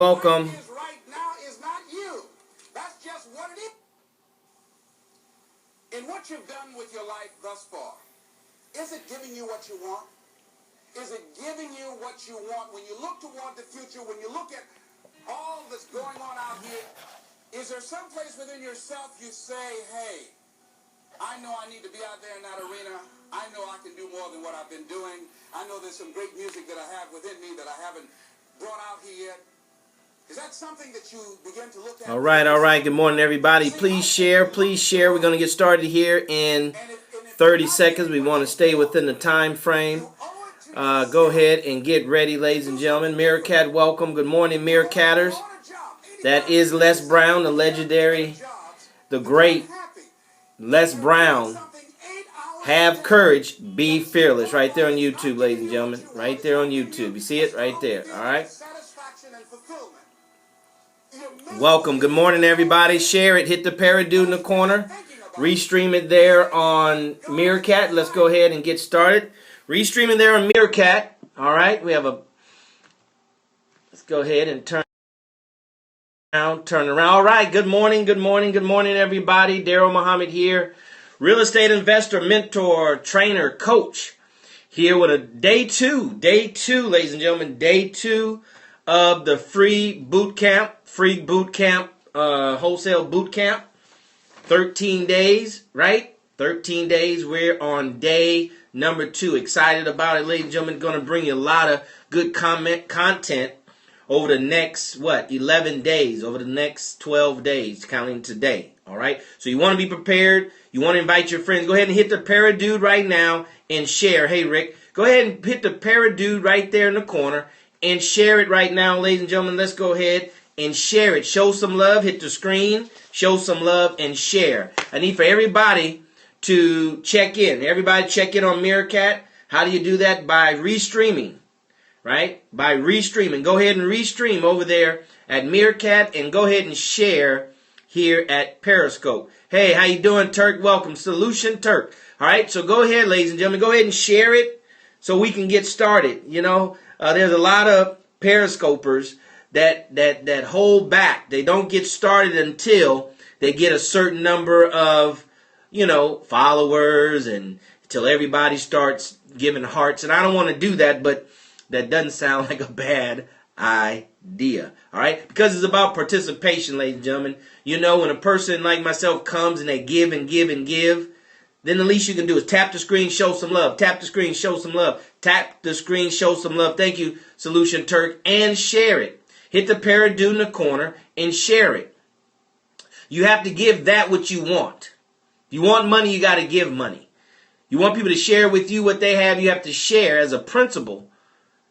Welcome. What is right now is not you. That's just what it is. In what you've done with your life thus far, is it giving you what you want? Is it giving you what you want? When you look toward the future, when you look at all that's going on out here, is there some place within yourself you say, hey, I know I need to be out there in that arena. I know I can do more than what I've been doing. I know there's some great music that I have within me that I haven't brought out here yet. Is that something that you begin to look at? All right. Good morning, everybody. Please share. We're going to get started here in 30 seconds. We want to stay within the time frame. Go ahead and get ready, ladies and gentlemen. Meerkat, welcome. Good morning, Meerkatters. That is Les Brown, the legendary, the great Les Brown. Have courage, be fearless. Right there on YouTube, ladies and gentlemen. Right there on YouTube. You see it? Right there. All right. Welcome. Good morning, everybody. Share it. Hit the parrot dude in the corner. Restream it there on Meerkat. Let's go ahead and get started. Restreaming there on Meerkat. All right. We have a... Let's go ahead and turn around. All right. Good morning, everybody. DarrellMuhammad here. Real estate investor, mentor, trainer, coach. Here with a day two, ladies and gentlemen. Day two of the free boot camp, wholesale boot camp. 13 days, right? 13 days. We're on day number 2. Excited about it, ladies and gentlemen. Going to bring you a lot of good content over the next, 11 days, over the next 12 days, counting today. All right? So you want to be prepared. You want to invite your friends. Go ahead and hit the parrot dude right now and share. Hey, Rick, go ahead and hit the parrot dude right there in the corner and share it right now, ladies and gentlemen. Let's go ahead and share it. Show some love. Hit the screen. Show some love and share. I need for everybody to check in. Everybody check in on Meerkat. How do you do that? By restreaming, right? By restreaming. Go ahead and restream over there at Meerkat and go ahead and share here at Periscope. Hey, how you doing, Turk? Welcome. Solution Turk. All right, so go ahead, ladies and gentlemen. Go ahead and share it so we can get started. You know, there's a lot of Periscopers that hold back. They don't get started until they get a certain number of, followers and until everybody starts giving hearts. And I don't want to do that, but that doesn't sound like a bad idea. All right? Because it's about participation, ladies and gentlemen. When a person like myself comes and they give and give and give, then the least you can do is tap the screen, show some love. Tap the screen, show some love. Tap the screen, show some love. Thank you, Solution Turk. And share it. Hit the parrot dude in the corner and share it. You have to give that what you want. If you want money, you got to give money. You want people to share with you what they have, you have to share as a principle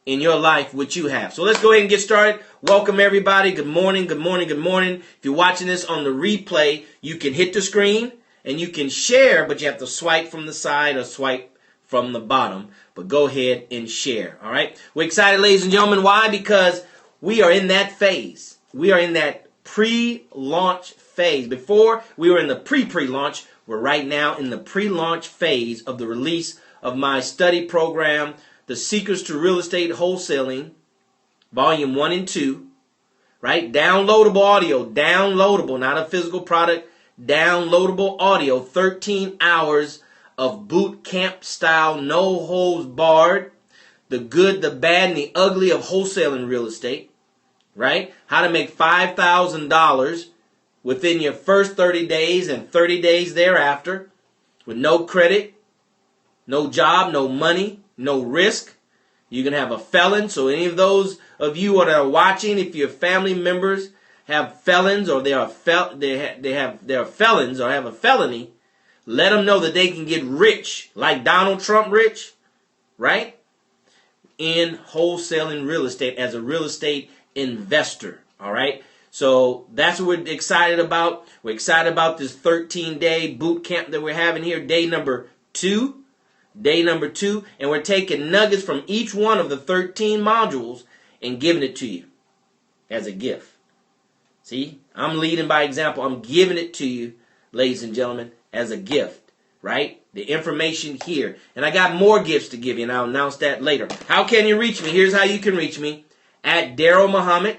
in your life what you have. So let's go ahead and get started. Welcome, everybody. Good morning. If you're watching this on the replay, you can hit the screen and you can share, but you have to swipe from the side or swipe from the bottom. But go ahead and share. All right. We're excited, ladies and gentlemen. Why? Because we are in that phase. We are in that pre-launch phase. Before, we were in the pre-launch. We're right now in the pre-launch phase of the release of my study program, The Secrets to Real Estate Wholesaling, Volume 1 and 2. Right? Downloadable audio. Downloadable, not a physical product. Downloadable audio. 13 hours of boot camp style, no holds barred. The good, the bad, and the ugly of wholesaling real estate, right? How to make $5,000 within your first 30 days and 30 days thereafter with no credit, no job, no money, no risk. You can have a felon. So any of those of you that are watching, if your family members have felons or they are felons or have a felony, let them know that they can get rich like Donald Trump rich, right? In wholesaling real estate as a real estate investor. All right. So that's what we're excited about. We're excited about this 13-day boot camp that we're having here. Day number 2. And we're taking nuggets from each one of the 13 modules and giving it to you as a gift. See, I'm leading by example. I'm giving it to you, ladies and gentlemen, as a gift, right? The information here. And I got more gifts to give you, and I'll announce that later. How can you reach me? Here's how you can reach me. At DarrellMuhammad.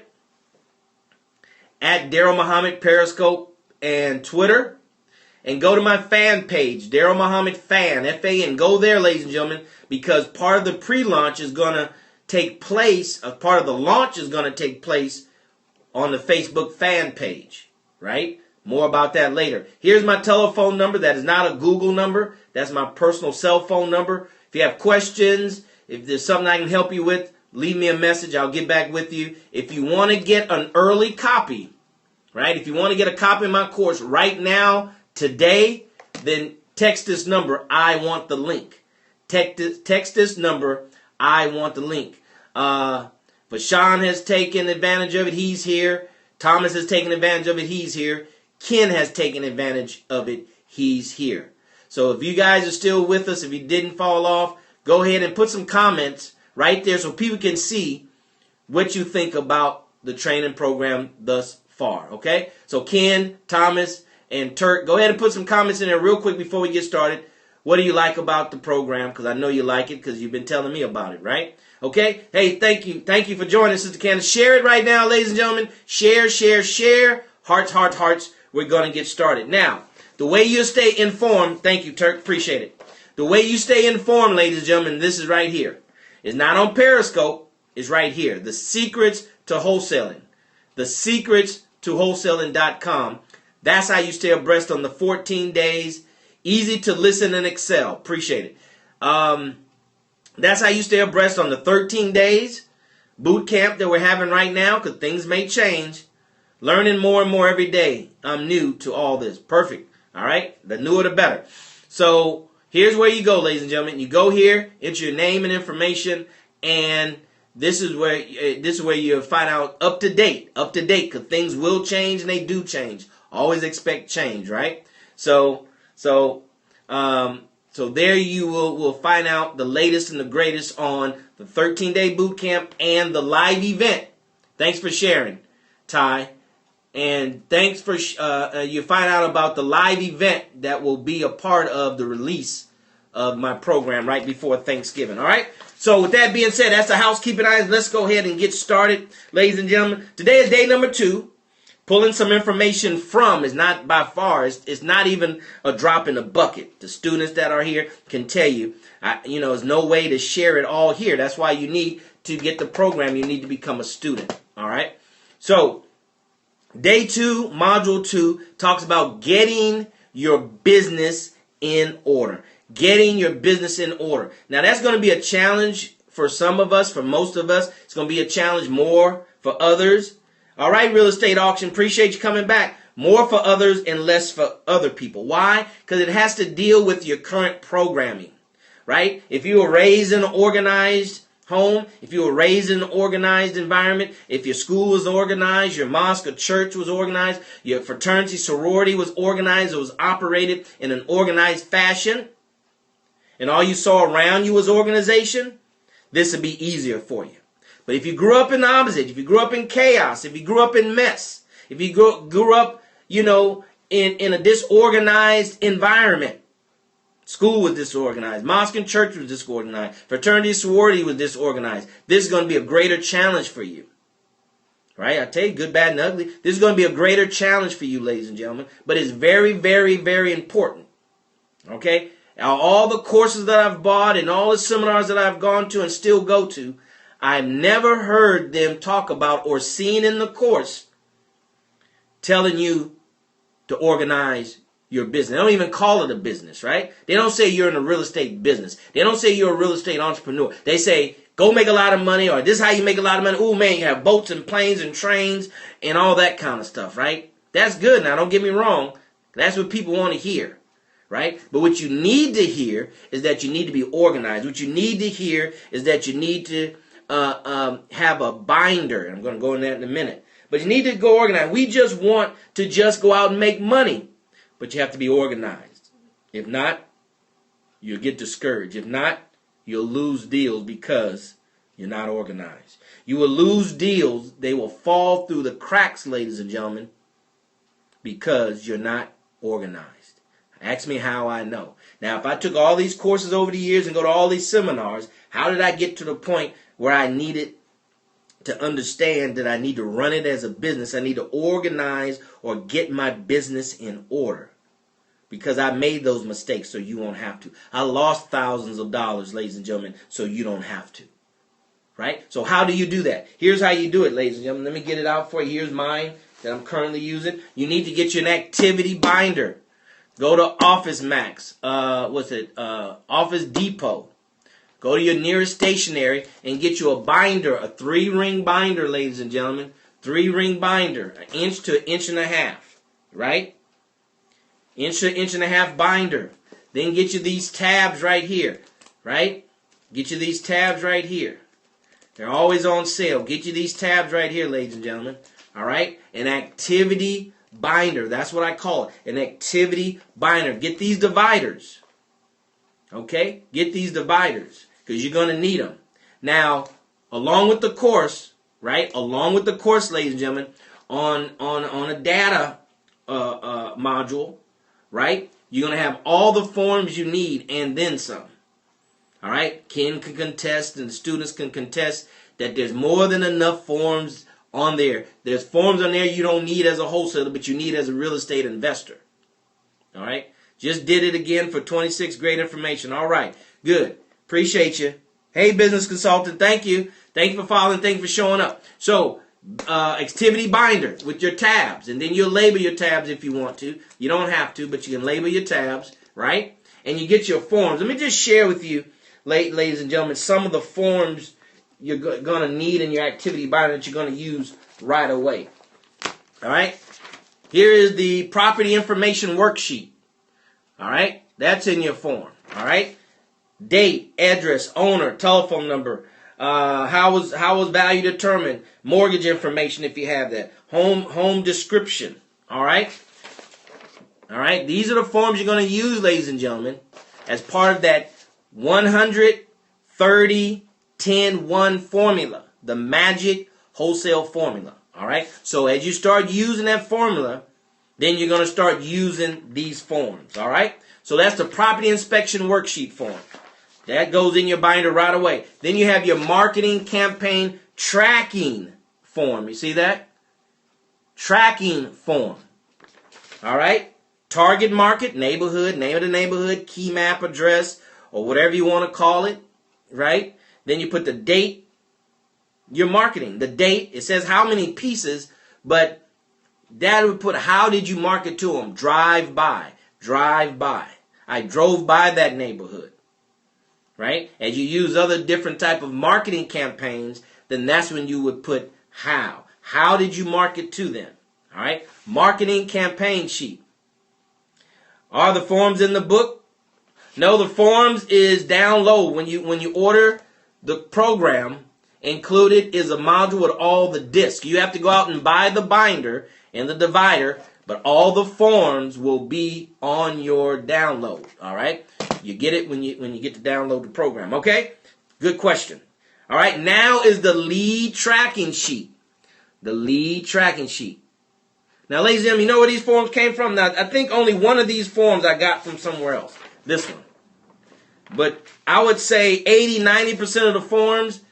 at DarrellMuhammad, Periscope, and Twitter. And go to my fan page, DarrellMuhammad Fan, F-A-N. Go there, ladies and gentlemen, because part of the pre-launch is going to take place, part of the launch is going to take place on the Facebook fan page, right? More about that later. Here's my telephone number. That is not a Google number. That's my personal cell phone number. If you have questions, if there's something I can help you with, leave me a message. I'll get back with you. If you want to get an early copy, right? If you want to get a copy of my course right now, today, then text this number, I want the link. Text this number, I want the link. Vashawn has taken advantage of it. He's here. Thomas has taken advantage of it. He's here. Ken has taken advantage of it. He's here. So if you guys are still with us, if you didn't fall off, go ahead and put some comments right there so people can see what you think about the training program thus far. Okay? So Ken, Thomas, and Turk, go ahead and put some comments in there real quick before we get started. What do you like about the program? Because I know you like it because you've been telling me about it, right? Okay? Hey, thank you. Thank you for joining, Sister Candace. Share it right now, ladies and gentlemen. Share, share, share. Hearts, hearts, hearts. We're going to get started. Now, the way you stay informed, thank you, Turk. Appreciate it. The way you stay informed, ladies and gentlemen, this is right here. It's not on Periscope. It's right here. The Secrets to Wholesaling. The Secrets to Wholesaling.com. That's how you stay abreast on the 14 days. Easy to listen and excel. Appreciate it. That's how you stay abreast on the 13 days boot camp that we're having right now, because things may change. Learning more and more every day. I'm new to all this. Perfect. All right? The newer the better. So here's where you go, ladies and gentlemen. You go here, enter your name and information, and this is where you find out up to date, because things will change and they do change. Always expect change, right? So there you will find out the latest and the greatest on the 13-day boot camp and the live event. Thanks for sharing, Ty. And thanks for you find out about the live event that will be a part of the release of my program right before Thanksgiving. All right. So with that being said, that's the housekeeping items. Let's go ahead and get started, ladies and gentlemen. Today is day number 2. Pulling some information from is not by far. It's not even a drop in the bucket. The students that are here can tell you, there's no way to share it all here. That's why you need to get the program. You need to become a student. All right. So day 2, module 2 talks about getting your business in order. Getting your business in order. Now that's going to be a challenge for some of us. For most of us, it's going to be a challenge more for others. All right, real estate auction. Appreciate you coming back. More for others and less for other people. Why? Because it has to deal with your current programming, right? If you were raised in an organized home, if you were raised in an organized environment, if your school was organized, your mosque or church was organized, your fraternity, sorority was organized, it was operated in an organized fashion, and all you saw around you was organization, this would be easier for you. But if you grew up in the opposite, if you grew up in chaos, if you grew up in mess, if you grew up, in a disorganized environment, school was disorganized, mosque and church was disorganized, fraternity, sorority was disorganized, this is going to be a greater challenge for you. Right? I tell you, good, bad, and ugly. This is going to be a greater challenge for you, ladies and gentlemen. But it's very, very, very important. Okay? Now, all the courses that I've bought and all the seminars that I've gone to and still go to, I've never heard them talk about or seen in the course telling you to organize your business. They don't even call it a business, right? They don't say you're in a real estate business. They don't say you're a real estate entrepreneur. They say, go make a lot of money, or this is how you make a lot of money. Ooh, man, you have boats and planes and trains and all that kind of stuff, right? That's good. Now, don't get me wrong. That's what people want to hear. Right? But what you need to hear is that you need to be organized. What you need to hear is that you need to have a binder. I'm going to go in that in a minute. But you need to go organized. We just want to just go out and make money. But you have to be organized. If not, you'll get discouraged. If not, you'll lose deals because you're not organized. You will lose deals. They will fall through the cracks, ladies and gentlemen, because you're not organized. Ask me how I know. Now, if I took all these courses over the years and go to all these seminars, how did I get to the point where I needed to understand that I need to run it as a business. I need to organize or get my business in order. Because I made those mistakes so you won't have to. I lost thousands of dollars, ladies and gentlemen, so you don't have to. Right? So how do you do that? Here's how you do it, ladies and gentlemen. Let me get it out for you. Here's mine that I'm currently using. You need to get you an activity binder. Go to Office Max. Office Depot. Go to your nearest stationery and get you a binder, a 3-ring binder, ladies and gentlemen. 3-ring binder, 1 inch to 1.5 inches. Right? 1 inch to 1.5 inches binder. Then get you these tabs right here. Right? Get you these tabs right here. They're always on sale. Get you these tabs right here, ladies and gentlemen. All right? An activity binder. That's what I call it. An activity binder. Get these dividers. Okay? Get these dividers because you're going to need them. Now, along with the course, right? Along with the course, ladies and gentlemen, on a data module, right? You're going to have all the forms you need and then some. All right? Ken can contest and the students can contest that there's more than enough forms on there. There's forms on there you don't need as a wholesaler, but you need as a real estate investor. All right? Just did it again for 26. Great information. All right. Good. Appreciate you. Hey, business consultant. Thank you. Thank you for following. Thank you for showing up. So, activity binder with your tabs. And then you'll label your tabs if you want to. You don't have to, but you can label your tabs, right? And you get your forms. Let me just share with you, ladies and gentlemen, some of the forms you're going to need in your activity binder that you're going to use right away. All right? Here is the property information worksheet. All right? That's in your form. All right? Date, address, owner, telephone number, how was value determined, mortgage information if you have that, home description. All right? All right? These are the forms you're going to use, ladies and gentlemen, as part of that 130-10-1 formula, the magic wholesale formula. All right? So as you start using that formula, then you're going to start using these forms. All right? So that's the property inspection worksheet form. That goes in your binder right away. Then you have your marketing campaign tracking form. You see that? Tracking form. All right? Target market, neighborhood, name of the neighborhood, key map address, or whatever you want to call it. Right? Then you put the date, your marketing, the date. It says how many pieces, but that would put how did you market to them? Drive by. Drive by. I drove by that neighborhood. Right? As you use other different type of marketing campaigns, then that's when you would put how. How did you market to them? All right? Marketing campaign sheet. Are the forms in the book? No, the forms is down low. When you order the program, included is a module with all the discs. You have to go out and buy the binder and the divider, but all the forms will be on your download. All right? You get it when you get to download the program. Okay? Good question. All right, now is the lead tracking sheet. The lead tracking sheet. Now, ladies and gentlemen, you know where these forms came from? Now, I think only one of these forms I got from somewhere else. This one. But I would say 80-90% of the forms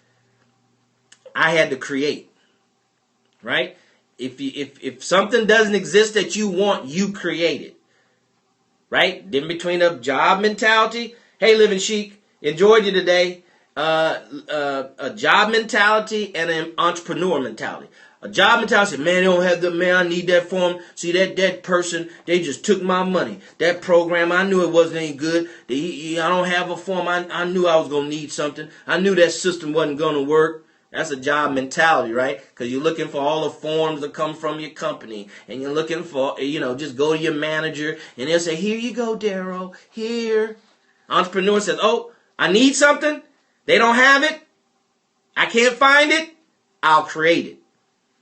I had to create. Right? If something doesn't exist that you want, you create it. Right? Then between a job mentality, hey, Living Chic, enjoyed you today. A job mentality and an entrepreneur mentality. A job mentality, man, they don't have man, I need that form. See, that person, they just took my money. That program, I knew it wasn't any good. I don't have a form. I knew I was going to need something. I knew that system wasn't going to work. That's a job mentality, right? Because you're looking for all the forms that come from your company. And you're looking for, just go to your manager. And they'll say, here you go, Darryl. Here. Entrepreneur says, oh, I need something. They don't have it. I can't find it. I'll create it.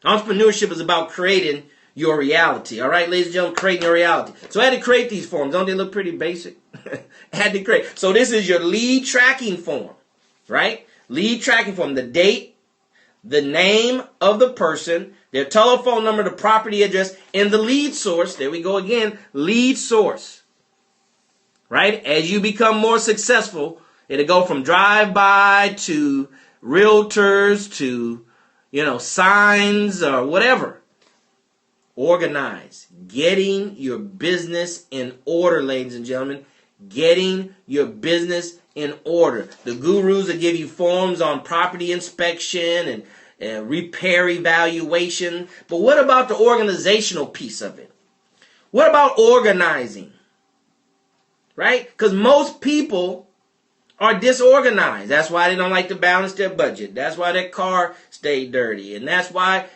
Entrepreneurship is about creating your reality. All right, ladies and gentlemen, creating your reality. So I had to create these forms. Don't they look pretty basic? I had to create. So this is your lead tracking form, right? Lead tracking form. The date, the name of the person, their telephone number, the property address, and the lead source. There we go again. Lead source. Right? As you become more successful, it'll go from drive-by to realtors to signs or whatever. Organize. Getting your business in order, ladies and gentlemen. Getting your business in order. The gurus will give you forms on property inspection and repair evaluation. But what about the organizational piece of it? What about organizing? Right? Because most people are disorganized. That's why they don't like to balance their budget. That's why their car stay dirty. And that's why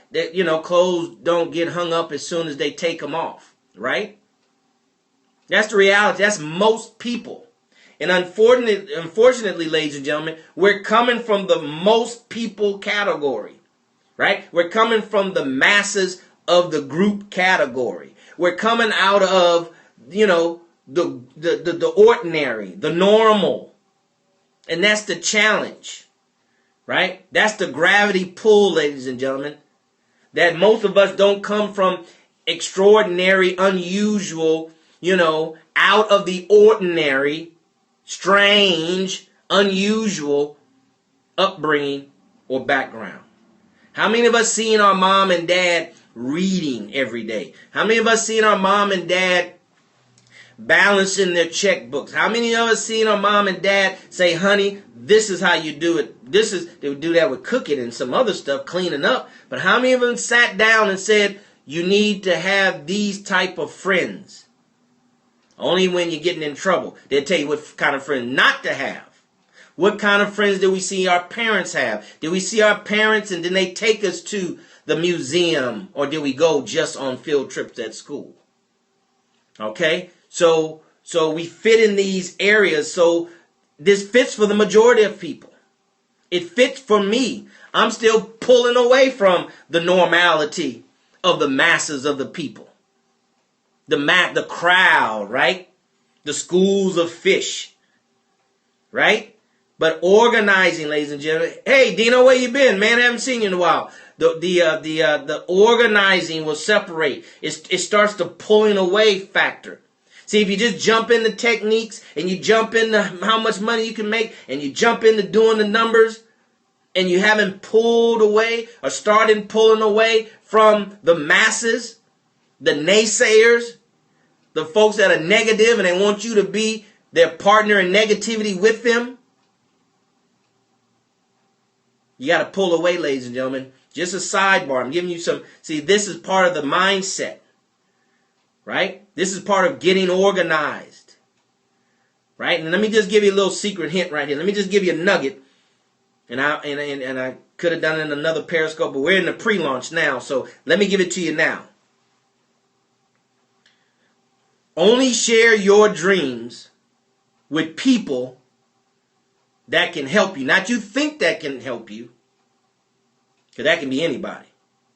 clothes don't get hung up as soon as they take them off. Right? That's the reality. That's most people. And unfortunately, ladies and gentlemen, we're coming from the most people category. Right? We're coming from the masses of the group category. We're coming out of, the ordinary, the normal. And that's the challenge, right? That's the gravity pull, ladies and gentlemen. That most of us don't come from extraordinary, unusual, out of the ordinary, strange, unusual upbringing or background. How many of us seen our mom and dad reading every day? How many of us seen our mom and dad balancing their checkbooks? How many of us seen our mom and dad say, honey, this is how you do it. They would do that with cooking and some other stuff, cleaning up. But how many of them sat down and said, you need to have these type of friends? Only when you're getting in trouble. They'll tell you what kind of friends not to have. What kind of friends do we see our parents have? Did we see our parents and then they take us to the museum, or did we go just on field trips at school? Okay? So we fit in these areas. So this fits for the majority of people. It fits for me. I'm still pulling away from the normality of the masses of the people. The crowd, right? The schools of fish, right? But organizing, ladies and gentlemen. Hey, Dino, where you been? Man, I haven't seen you in a while. The organizing will separate. It starts the pulling away factor. See, if you just jump into techniques and you jump into how much money you can make and you jump into doing the numbers and you haven't pulled away or started pulling away from the masses, the naysayers, the folks that are negative and they want you to be their partner in negativity with them, you got to pull away, ladies and gentlemen. Just a sidebar. I'm giving you some. See, this is part of the mindset. Right? This is part of getting organized. Right? And let me just give you a little secret hint right here. Let me just give you a nugget. And I could have done it in another Periscope, but we're in the pre-launch now. So let me give it to you now. Only share your dreams with people that can help you. Not you think that can help you. Because that can be anybody.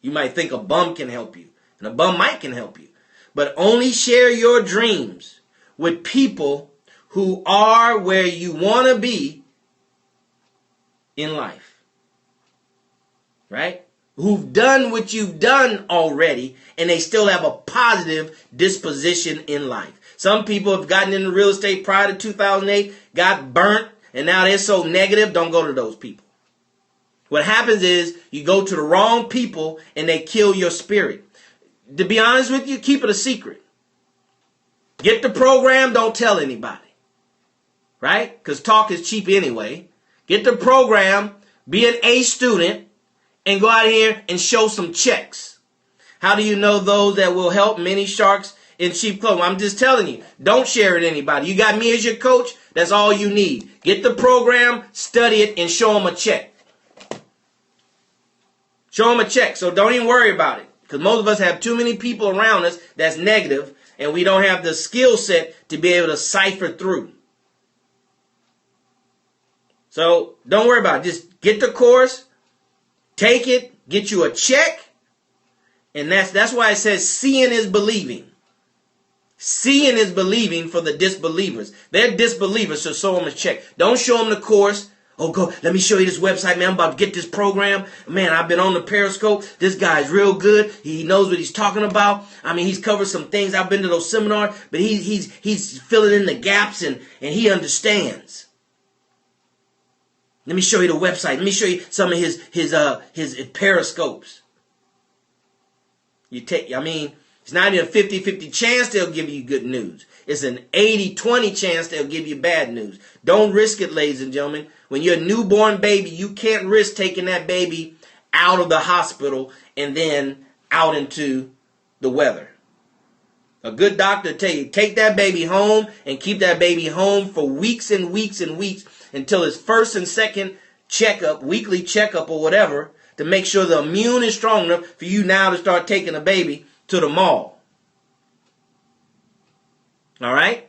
You might think a bum can help you. And a bum might can help you. But only share your dreams with people who are where you want to be in life. Right? Who've done what you've done already and they still have a positive disposition in life. Some people have gotten into real estate prior to 2008, got burnt, and now they're so negative. Don't go to those people. What happens is you go to the wrong people and they kill your spirit. To be honest with you, keep it a secret. Get the program, don't tell anybody. Right? Because talk is cheap anyway. Get the program, be an A student, and go out here and show some checks. How do you know those that will help? Many sharks in cheap clothing. I'm just telling you, don't share it to anybody. You got me as your coach, that's all you need. Get the program, study it, and show them a check. Show them a check, so don't even worry about it. Because most of us have too many people around us that's negative, and we don't have the skill set to be able to cipher through. So don't worry about it. Just get the course, take it, get you a check, and that's why it says seeing is believing. Seeing is believing for the disbelievers. They're disbelievers, so show them a check. Don't show them the course. Oh, go, let me show you this website, man. I'm about to get this program. Man, I've been on the Periscope. This guy's real good. He knows what he's talking about. I mean, he's covered some things. I've been to those seminars, but he's filling in the gaps and he understands. Let me show you the website. Let me show you some of his periscopes. It's not even a 50-50 chance they'll give you good news. It's an 80-20 chance they'll give you bad news. Don't risk it, ladies and gentlemen. When you're a newborn baby, you can't risk taking that baby out of the hospital and then out into the weather. A good doctor will tell you, take that baby home and keep that baby home for weeks and weeks and weeks until his first and second checkup, weekly checkup or whatever, to make sure the immune is strong enough for you now to start taking a baby to the mall. All right?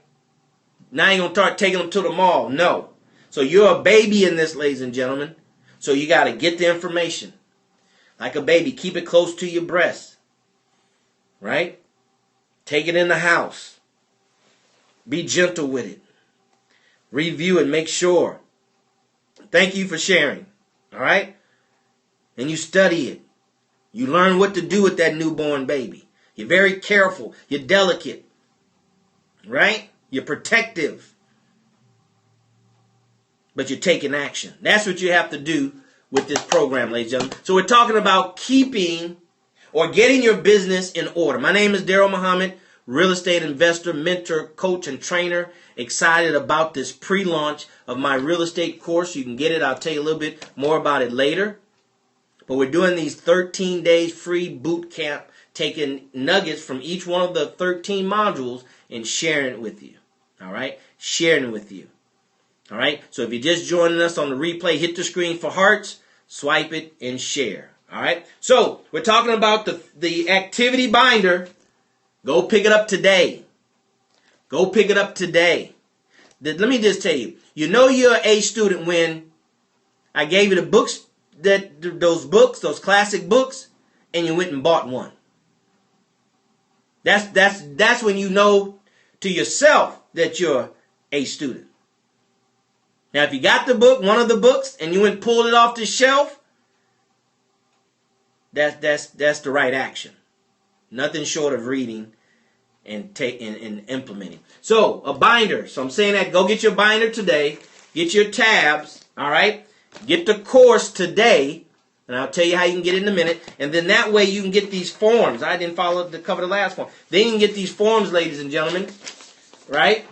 Now you're going to start taking them to the mall. No. So you're a baby in this, ladies and gentlemen. So you got to get the information. Like a baby, keep it close to your breast. Right? Take it in the house. Be gentle with it. Review it. Make sure. Thank you for sharing. All right? And you study it. You learn what to do with that newborn baby. You're very careful. You're delicate. Right? You're protective. But you're taking action. That's what you have to do with this program, ladies and gentlemen. So we're talking about keeping or getting your business in order. My name is DarrellMuhammad, real estate investor, mentor, coach, and trainer. Excited about this pre-launch of my real estate course. You can get it. I'll tell you a little bit more about it later. But we're doing these 13 days free boot camp, taking nuggets from each one of the 13 modules and sharing it with you. All right? Sharing it with you. All right? So if you're just joining us on the replay, hit the screen for hearts, swipe it, and share. All right? So we're talking about the activity binder. Go pick it up today. Go pick it up today. Let me just tell you. You know you're an A student when I gave you the books, those classic books, and you went and bought one. That's when you know to yourself that you're a student. Now, if you got the book, one of the books, and you went and pulled it off the shelf, that's the right action. Nothing short of reading and implementing. So, a binder. So I'm saying that go get your binder today. Get your tabs. All right. Get the course today, and I'll tell you how you can get it in a minute. And then that way you can get these forms. I didn't cover the last form. Then you can get these forms, ladies and gentlemen. Right?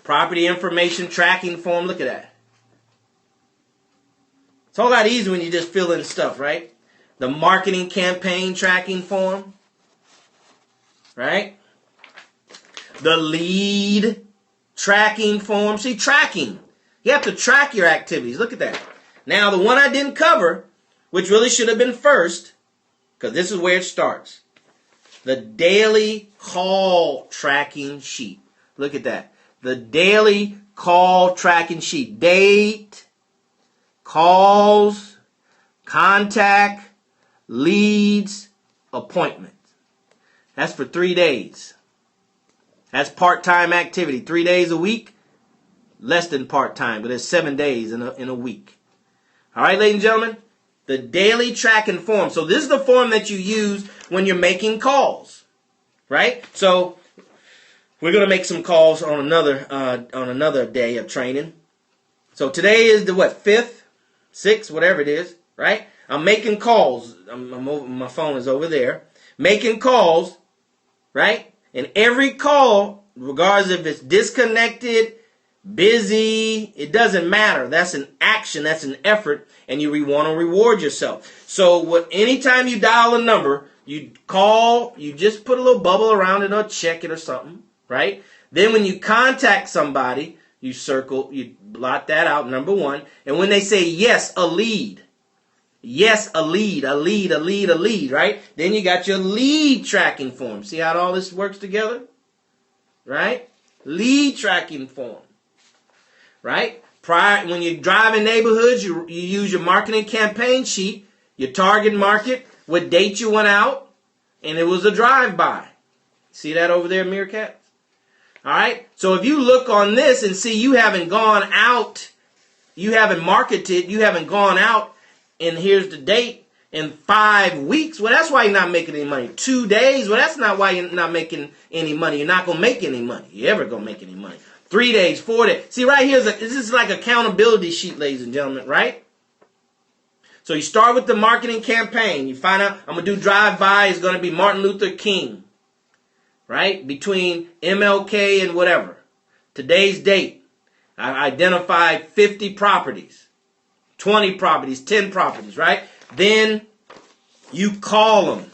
Property information tracking form. Look at that. It's a whole lot easier when you just fill in stuff, right? The marketing campaign tracking form. Right? The lead tracking form. See, tracking. You have to track your activities. Look at that. Now, the one I didn't cover, which really should have been first, because this is where it starts. The daily call tracking sheet. Look at that. The daily call tracking sheet. Date, calls, contact, leads, appointments. That's for 3 days. That's part-time activity. 3 days a week. Less than part-time, but it's 7 days in a week. All right, ladies and gentlemen, the daily tracking form. So this is the form that you use when you're making calls, right? So we're going to make some calls on another day of training. So today is the 5th, 6th, whatever it is, right? I'm making calls. My phone is over there. Making calls, right? And every call, regardless if it's disconnected, busy, it doesn't matter. That's an action. That's an effort. And you want to reward yourself. So anytime you dial a number, you call, you just put a little bubble around it or check it or something, right? Then when you contact somebody, you circle, you blot that out, number one. And when they say yes, a lead. Yes, a lead, right? Then you got your lead tracking form. See how all this works together? Right? Lead tracking form. Right? When you're driving neighborhoods, you use your marketing campaign sheet, your target market, what date you went out, and it was a drive-by. See that over there, Meerkat? All right? So if you look on this and see you haven't gone out, you haven't marketed, you haven't gone out, and here's the date, in 5 weeks, well, that's why you're not making any money. 2 days, well, that's not why you're not making any money. You're not going to make any money. You're ever going to make any money. 3 days, 4 days. See, right here, this is like accountability sheet, ladies and gentlemen, right? So you start with the marketing campaign. You find out, I'm going to do drive-by. It's going to be Martin Luther King, right? Between MLK and whatever. Today's date. I identified 50 properties, 20 properties, 10 properties, right? Then you call them,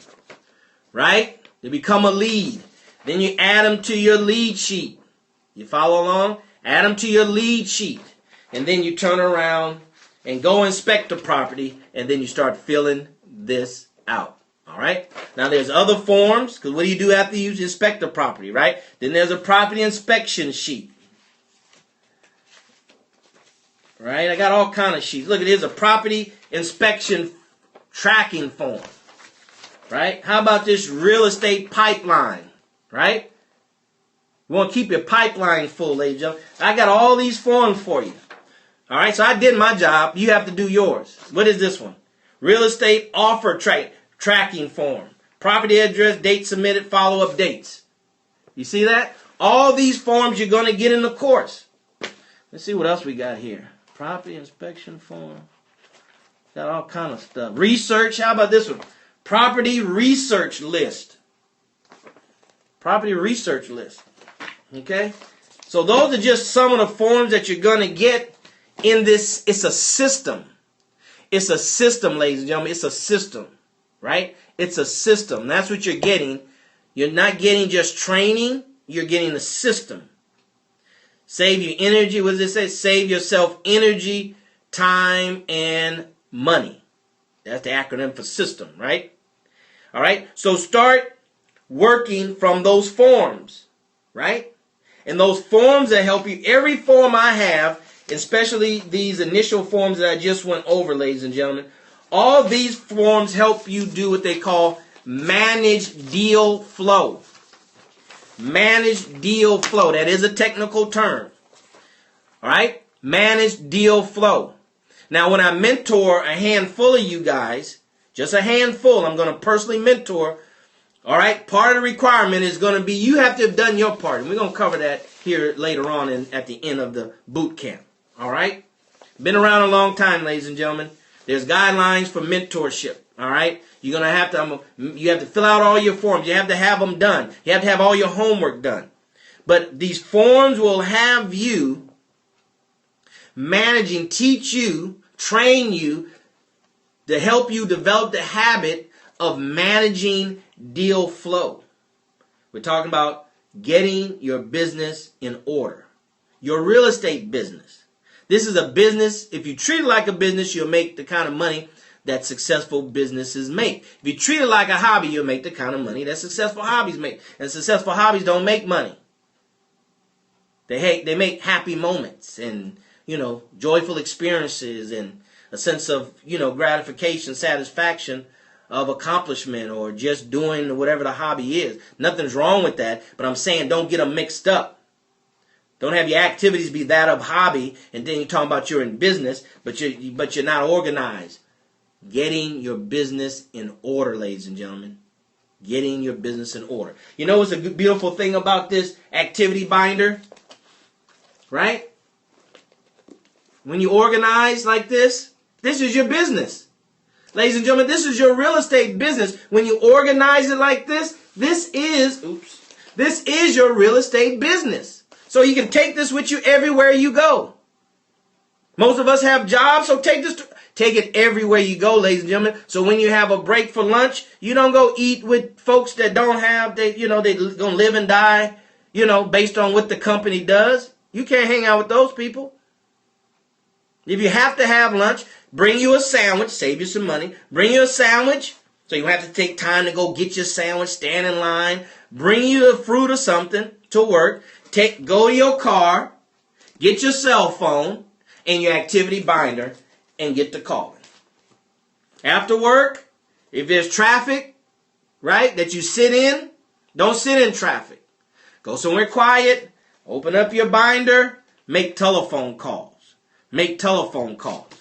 right? They become a lead. Then you add them to your lead sheet. You follow along? Add them to your lead sheet. And then you turn around and go inspect the property, and then you start filling this out. All right? Now, there's other forms, because what do you do after you inspect the property, right? Then there's a property inspection sheet. Right? I got all kind of sheets. Look, here's a property inspection tracking form. Right? How about this real estate pipeline? Right? You want to keep your pipeline full, ladies and gentlemen. I got all these forms for you. All right, so I did my job. You have to do yours. What is this one? Real estate offer tracking form. Property address, date submitted, follow-up dates. You see that? All these forms you're going to get in the course. Let's see what else we got here. Property inspection form. Got all kind of stuff. Research. How about this one? Property research list. Property research list. Okay? So those are just some of the forms that you're going to get in this. It's a system. It's a system, ladies and gentlemen. It's a system. Right? It's a system. That's what you're getting. You're not getting just training. You're getting a system. Save your energy. What does it say? Save yourself energy, time, and money. That's the acronym for system, right? All right. So start working from those forms, right? And those forms that help you. Every form I have, especially these initial forms that I just went over, ladies and gentlemen, all these forms help you do what they call manage deal flow. Manage deal flow. That is a technical term. All right? Manage deal flow. Now, when I mentor a handful of you guys, just a handful, I'm going to personally mentor. All right? Part of the requirement is going to be you have to have done your part. And we're going to cover that here later on at the end of the boot camp. All right? Been around a long time, ladies and gentlemen. There's guidelines for mentorship. All right? You're going to have to, you have to fill out all your forms. You have to have them done. You have to have all your homework done. But these forms will have you managing, teach you, train you to help you develop the habit of managing deal flow. We're talking about getting your business in order. Your real estate business. This is a business. If you treat it like a business, you'll make the kind of money that successful businesses make. If you treat it like a hobby, you'll make the kind of money that successful hobbies make. And successful hobbies don't make money. They make happy moments and, joyful experiences and a sense of, gratification, satisfaction of accomplishment or just doing whatever the hobby is. Nothing's wrong with that, but I'm saying don't get them mixed up. Don't have your activities be that of hobby and then you're talking about you're in business, but you're not organized. Getting your business in order, ladies and gentlemen. Getting your business in order. You know what's a beautiful thing about this activity binder? Right? When you organize like this is your business. Ladies and gentlemen, this is your real estate business. When you organize it like this is your real estate business. So you can take this with you everywhere you go. Most of us have jobs, so take it everywhere you go, ladies and gentlemen. So when you have a break for lunch, you don't go eat with folks that don't have, they gonna live and die, based on what the company does. You can't hang out with those people. If you have to have lunch, bring you a sandwich, save you some money. Bring you a sandwich, so you don't have to take time to go get your sandwich, stand in line. Bring you a fruit or something to work. Go to your car, get your cell phone and your activity binder, and get to calling. After work, if there's traffic, right, that you sit in, don't sit in traffic. Go somewhere quiet, open up your binder, make telephone calls. Make telephone calls.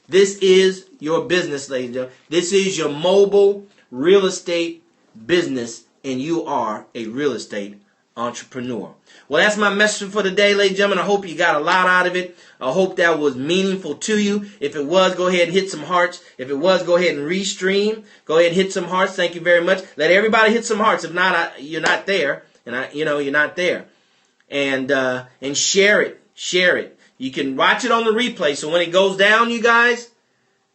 This is your business, ladies and gentlemen. This is your mobile real estate business, and you are a real estate entrepreneur. Well, that's my message for today, ladies and gentlemen. I hope you got a lot out of it. I hope that was meaningful to you. If it was, go ahead and hit some hearts. If it was, go ahead and restream. Go ahead and hit some hearts. Thank you very much. Let everybody hit some hearts. If not, you're not there, and you're not there. And share it. Share it. You can watch it on the replay. So when it goes down, you guys,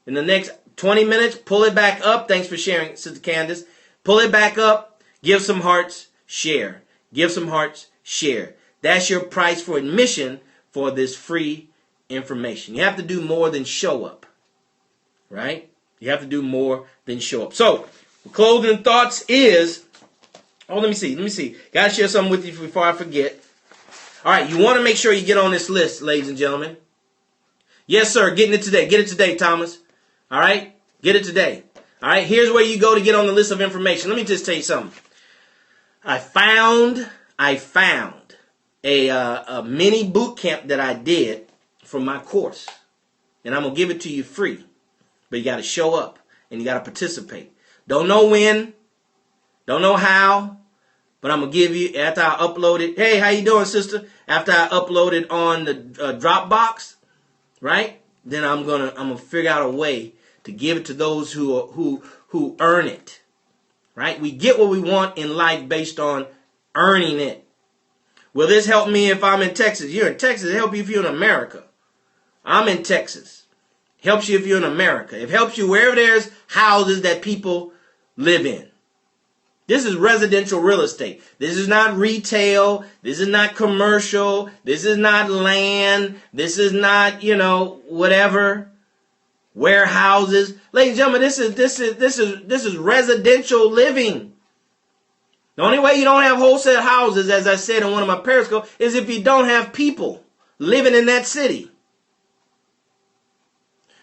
in the next 20 minutes, pull it back up. Thanks for sharing, Sister Candace. Pull it back up. Give some hearts. Share. Give some hearts. Share. That's your price for admission for this free information. You have to do more than show up. Right? You have to do more than show up. So, closing thoughts is, let me see. Got to share something with you before I forget. All right, you want to make sure you get on this list, ladies and gentlemen. Yes, sir, getting it today. Get it today, Thomas. All right? Get it today. All right, here's where you go to get on the list of information. Let me just tell you something. I found a mini boot camp that I did for my course. And I'm going to give it to you free. But you got to show up and you got to participate. Don't know when. Don't know how. But I'm going to give you, after I upload it. Hey, how you doing, sister? After I upload it on the Dropbox, right? Then I'm gonna figure out a way to give it to those who earn it. Right? We get what we want in life based on earning it. Will this help me if I'm in Texas? You're in Texas. It helps you if you're in America. I'm in Texas. Helps you if you're in America. It helps you wherever there's houses that people live in. This is residential real estate. This is not retail. This is not commercial. This is not land. This is not, whatever. Warehouses. Ladies and gentlemen, this is residential living. The only way you don't have wholesale houses, as I said in one of my periscopes, is if you don't have people living in that city.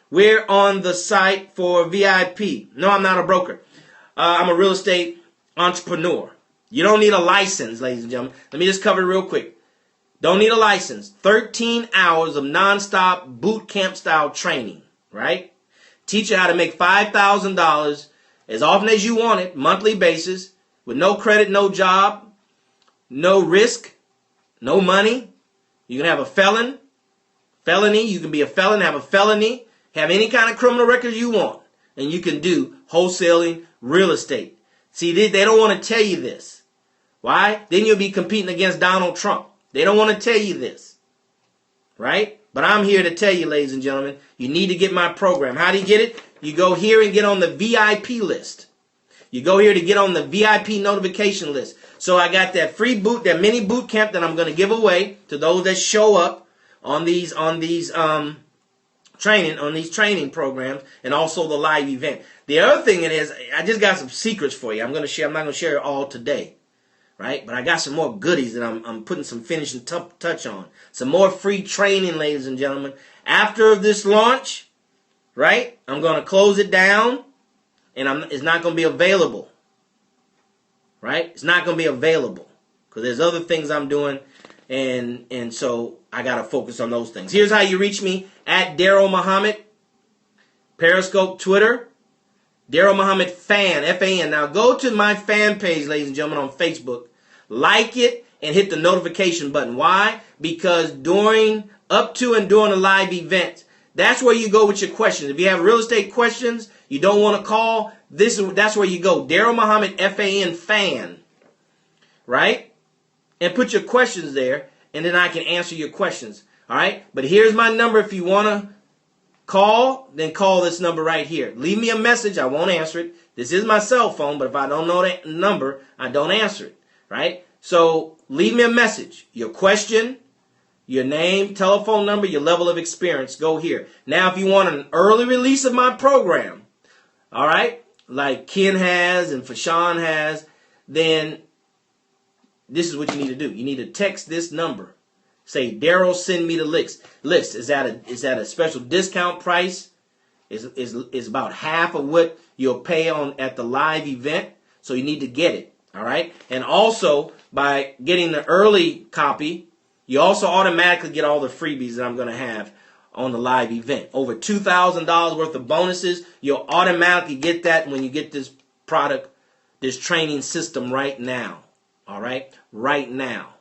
We're on the site for VIP. No, I'm not a broker. I'm a real estate entrepreneur. You don't need a license, ladies and gentlemen. Let me just cover it real quick. Don't need a license. 13 hours of nonstop boot camp style training, right? Teach you how to make $5,000 as often as you want it, monthly basis, with no credit, no job, no risk, no money. You can have a felony. You can be a felon, have a felony, have any kind of criminal record you want, and you can do wholesaling real estate. See, they don't want to tell you this. Why? Then you'll be competing against Donald Trump. They don't want to tell you this. Right? But I'm here to tell you, ladies and gentlemen, you need to get my program. How do you get it? You go here and get on the VIP list. You go here to get on the VIP notification list. So I got that free that mini boot camp that I'm going to give away to those that show up on these training programs, and also the live event. The other thing it is, I just got some secrets for you. I'm not going to share it all today, right? But I got some more goodies that I'm putting some finishing touch on. Some more free training, ladies and gentlemen. After this launch, right? I'm going to close it down, and it's not going to be available, right? It's not going to be available because there's other things I'm doing, and so I got to focus on those things. Here's how you reach me: at DarrellMuhammad, Periscope, Twitter. DarrellMuhammad Fan, F-A-N. Now go to my fan page, ladies and gentlemen, on Facebook. Like it and hit the notification button. Why? Because up to and during the live event, that's where you go with your questions. If you have real estate questions, you don't want to call, that's where you go. DarrellMuhammad, F-A-N, Fan. Right? And put your questions there, and then I can answer your questions. All right? But here's my number if you want to call, then call this number right here. Leave me a message. I won't answer it. This is my cell phone, but if I don't know that number, I don't answer it. Right? So leave me a message. Your question, your name, telephone number, your level of experience. Go here. Now, if you want an early release of my program, all right, like Ken has and Fashawn has, then this is what you need to do. You need to text this number. Say, Darryl, send me the list. Is that a special discount price? Is about half of what you'll pay at the live event. So you need to get it. All right. And also, by getting the early copy, you also automatically get all the freebies that I'm going to have on the live event. Over $2,000 worth of bonuses. You'll automatically get that when you get this product, this training system right now. All right? Right now.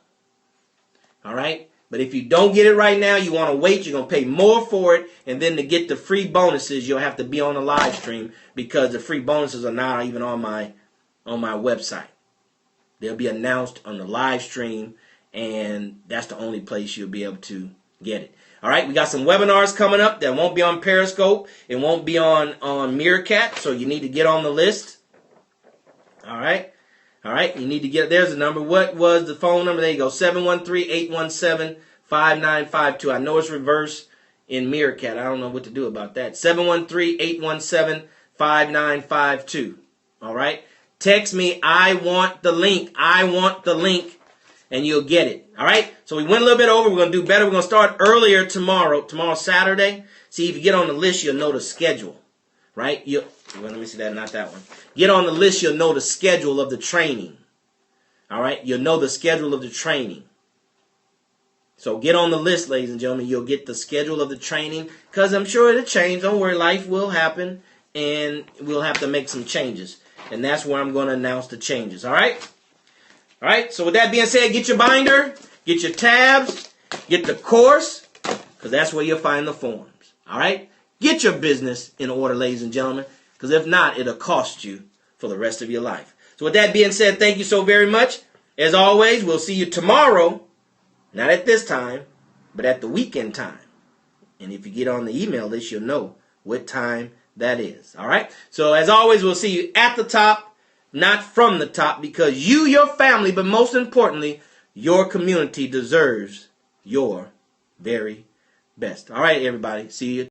All right? But if you don't get it right now, you want to wait, you're going to pay more for it. And then to get the free bonuses, you'll have to be on the live stream because the free bonuses are not even on my website. They'll be announced on the live stream, and that's the only place you'll be able to get it. All right, we got some webinars coming up that won't be on Periscope. It won't be on Meerkat, so you need to get on the list. All right, you need to get, there's the number. What was the phone number? There you go, 713-817-5952. I know it's reversed in Meerkat. I don't know what to do about that. 713-817-5952. All right, text me, I want the link. I want the link. And you'll get it. All right? So we went a little bit over. We're going to do better. We're going to start earlier tomorrow. Tomorrow's Saturday. See, if you get on the list, you'll know the schedule. Right? Well, let me see that. Not that one. Get on the list. You'll know the schedule of the training. All right? You'll know the schedule of the training. So get on the list, ladies and gentlemen. You'll get the schedule of the training. Because I'm sure it'll change. Don't worry. Life will happen. And we'll have to make some changes. And that's where I'm going to announce the changes. All right? All right, so with that being said, get your binder, get your tabs, get the course, because that's where you'll find the forms. All right? Get your business in order, ladies and gentlemen, because if not, it'll cost you for the rest of your life. So with that being said, thank you so very much. As always, we'll see you tomorrow, not at this time, but at the weekend time. And if you get on the email list, you'll know what time that is. All right? So as always, we'll see you at the top. Not from the top, because you, your family, but most importantly, your community deserves your very best. All right, everybody. See you.